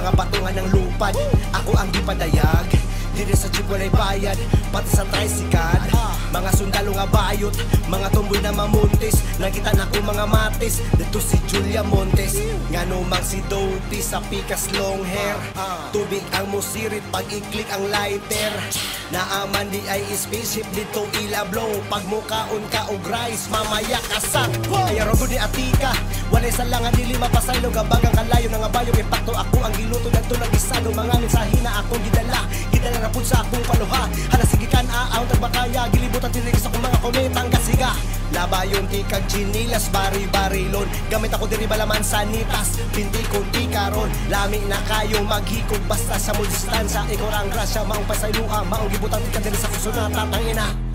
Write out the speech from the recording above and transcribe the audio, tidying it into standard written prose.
mga batungan ng lupad. Ako ang gipadayag, diri sa jeep walay bayad, pati sa tricycle. Mga sundalo nga bayot, mga tumboy na mamuntis. Nakita na ko mga matis, dito si Julia Montes. Ngano mang si Doughty sa pikas long hair. Tubig ang musirit pag i-click ang lighter. Naaman di ay spaceship dito ila blow. Pag mukaon ka og rice, mamaya kasak. Kaya rogo di atika, walay sa langan dili mapasaylo. Gabagang kalayo nga bayo, impacto ako ang giluto nagto nagisado. Mga mensahe na akong gidala, gidala na pud sa akong paluha. Hala sige kan aaw tagbakaya, gilibutan tinig sa akong mga kometang gasiga. Labayon ti kag chinilas, bari-barilon. Gamit ako diri balaman sanitas, pinti kunti karon. Lami na kayo maghikog basta sa mo distansya. Ikaw ang grasya, maong pasaylua, maong gibutan ti ka diri sa kusunata. Tangina